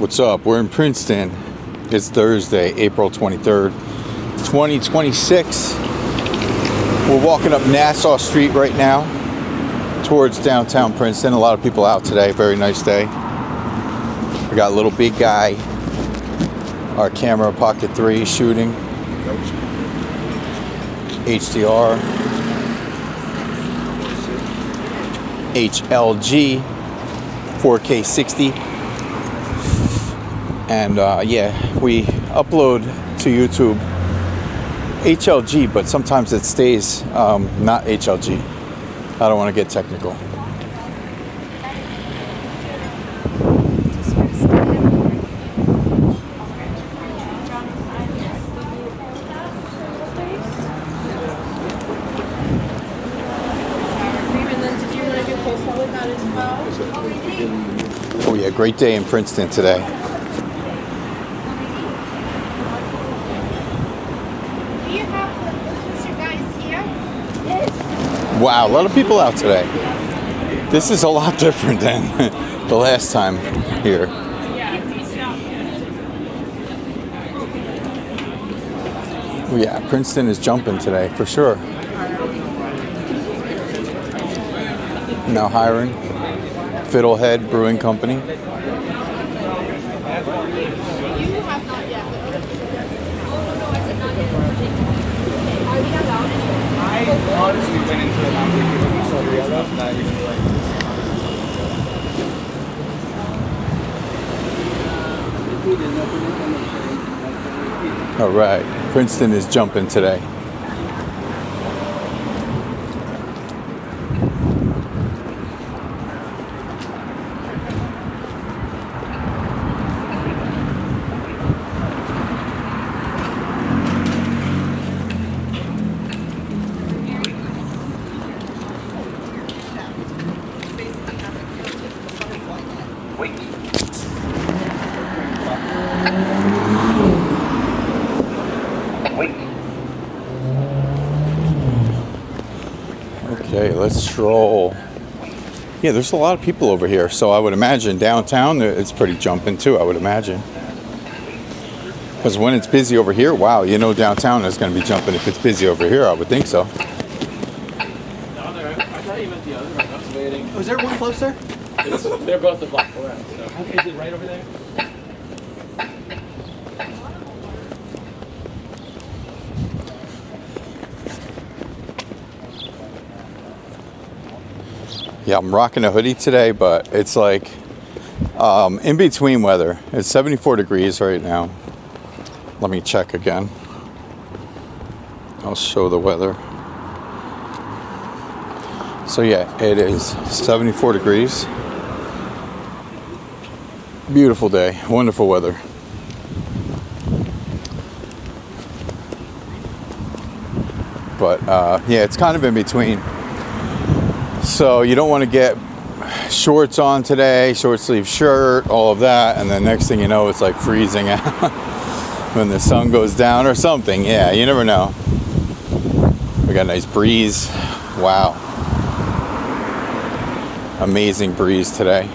What's up? We're in Princeton. It's Thursday, April 23rd, 2026. We're walking up Nassau Street right now towards downtown Princeton. A lot of people out today. Very nice day. We got a little big guy, our camera Pocket 3 shooting. HDR. HLG 4K 60. And yeah, we upload to YouTube HLG, but sometimes it stays not HLG. I don't want to get technical. Oh yeah, great day in Princeton today. Wow, a lot of people out today. This is a lot different than the last time here. Yeah, Princeton is jumping today for sure. Now hiring. Fiddlehead Brewing Company. I honestly went into it after you saw the other stuff that you were like. All right, Princeton is jumping today. Okay, let's stroll. Yeah, there's a lot of people over here, so I would imagine downtown it's pretty jumping too, I would imagine. Because when it's busy over here, wow, you know downtown is going to be jumping if it's busy over here, I would think so. I thought you meant the other one. I was waiting. Oh, is there one closer? They're both a block away. So. Okay, is it right over there? Yeah, I'm rocking a hoodie today, but it's like in between weather. It's 74 degrees right now. Let me check again. I'll show the weather. So yeah, it is 74 degrees. Beautiful day, wonderful weather. But yeah, it's kind of in between. So you don't want to get shorts on today, short sleeve shirt, all of that, and then next thing you know, it's like freezing out when the sun goes down or something. Yeah, you never know. We got a nice breeze. Wow. Amazing breeze today.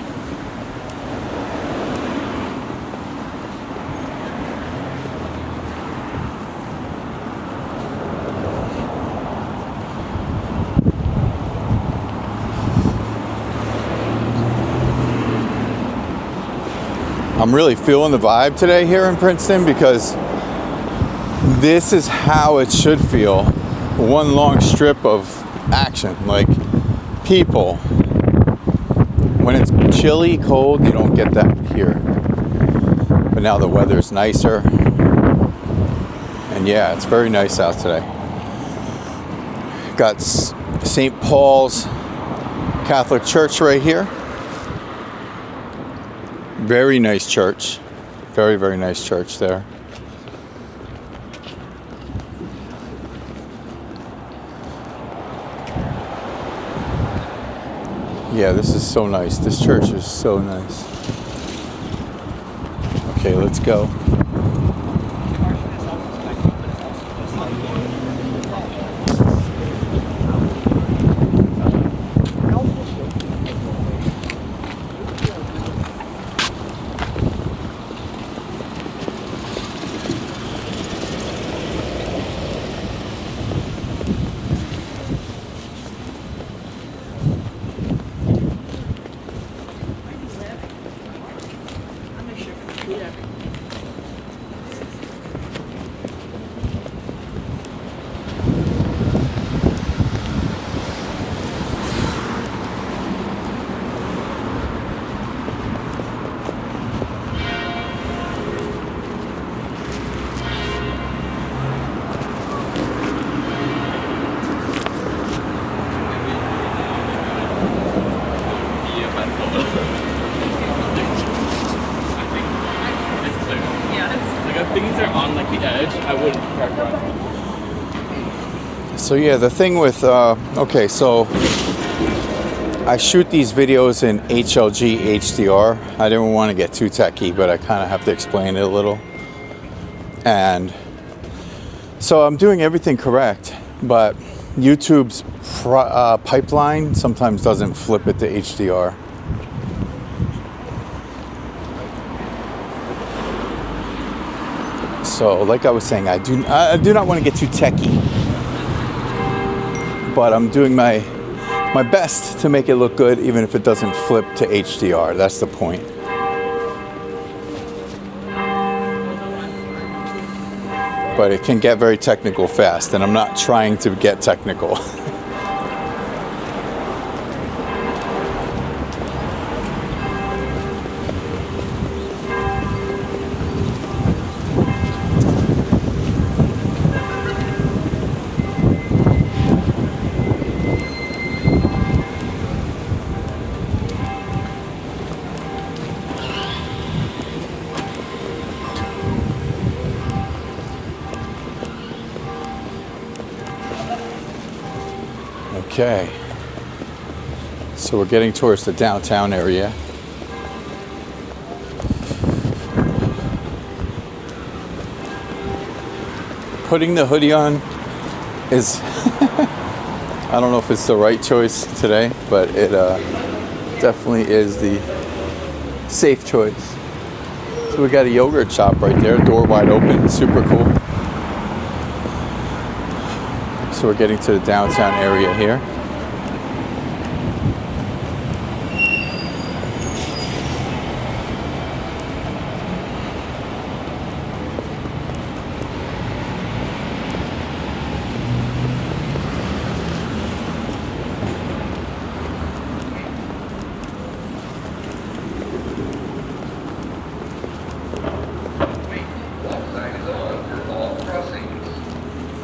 I'm really feeling the vibe today here in Princeton because this is how it should feel. One long strip of action, like people. When it's chilly, cold, you don't get that here. But now the weather's nicer. And yeah, it's very nice out today. Got St. Paul's Catholic Church right here. Very nice church. Very, very nice church there. Yeah, this is so nice. This church is so nice. Okay, let's go. I wouldn't recommend it. So yeah, the thing with okay, so I shoot these videos in HLG HDR. I didn't want to get too techy, but I kind of have to explain it a little. And so I'm doing everything correct, but YouTube's pipeline sometimes doesn't flip it to HDR. So like I was saying, I do not want to get too techy, but I'm doing my best to make it look good, even if it doesn't flip to HDR. That's the point. But it can get very technical fast, and I'm not trying to get technical. Okay, so we're getting towards the downtown area. Putting the hoodie on is, I don't know if it's the right choice today, but it definitely is the safe choice. So we got a yogurt shop right there, door wide open, super cool. So we're getting to the downtown area here.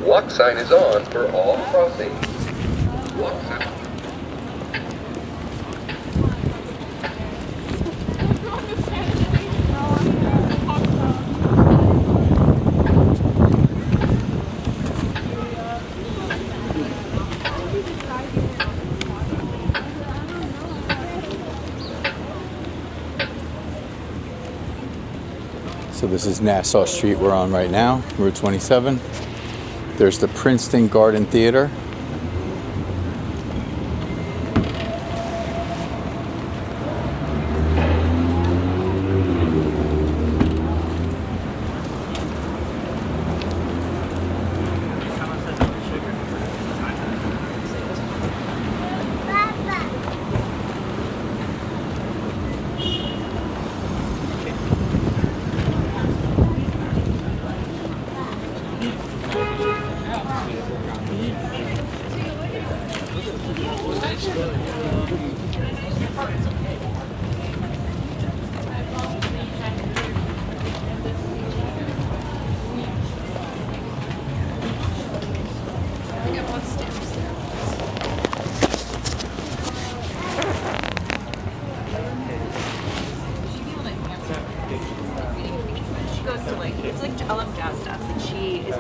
Walk sign is on for all crossings. Walk sign. So this is Nassau Street we're on right now, Route 27. There's the Princeton Garden Theater. She goes to like, it's like I love jazz stuff, and she is.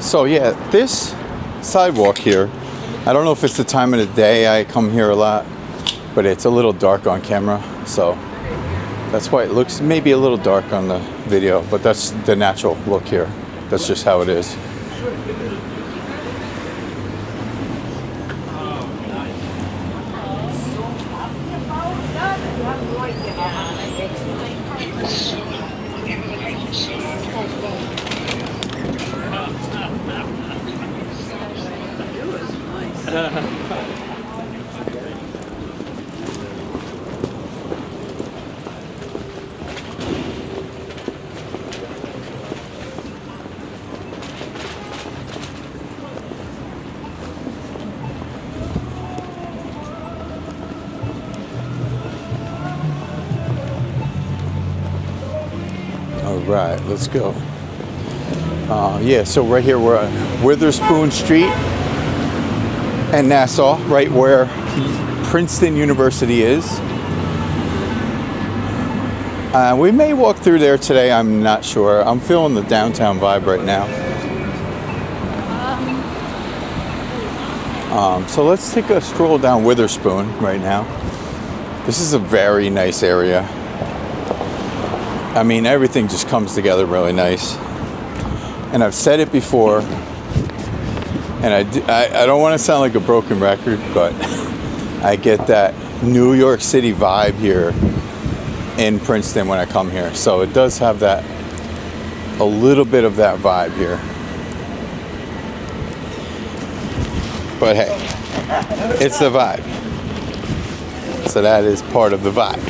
So yeah, this sidewalk here, I don't know if it's the time of the day I come here a lot, but it's a little dark on camera, so that's why it looks maybe a little dark on the video, but that's the natural look here. That's just how it is. right, let's go. Yeah, so right here we're at Witherspoon Street and Nassau, right where Princeton University is. We may walk through there today, I'm not sure. I'm feeling the downtown vibe right now. So let's take a stroll down Witherspoon right now. This is a very nice area. I mean, everything just comes together really nice. And I've said it before, and I don't want to sound like a broken record, but I get that New York City vibe here in Princeton when I come here. So it does have that, a little bit of that vibe here. But hey, it's the vibe. So that is part of the vibe.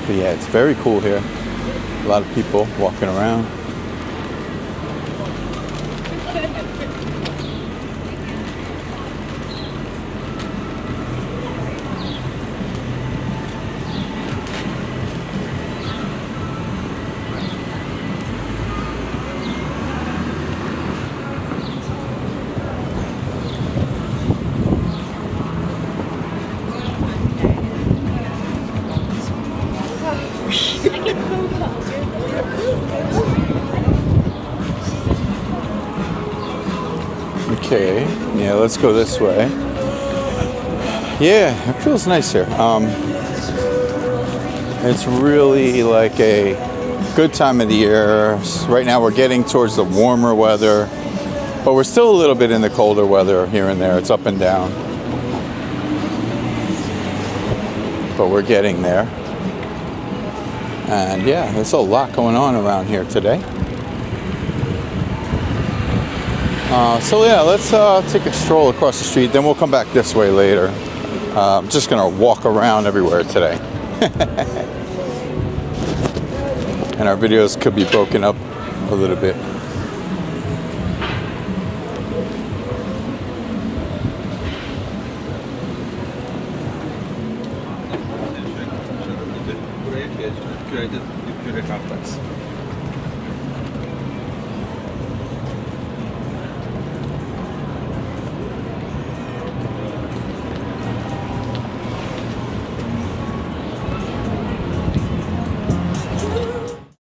But yeah, it's very cool here. A lot of people walking around. Okay, yeah, let's go this way. Yeah, it feels nice here. It's really like a good time of the year. Right now we're getting towards the warmer weather, but we're still a little bit in the colder weather here and there. It's up and down, but we're getting there. And yeah, there's a lot going on around here today. So yeah, let's take a stroll across the street, then we'll come back this way later. I'm just gonna walk around everywhere today. And our videos could be broken up a little bit. Curated complex.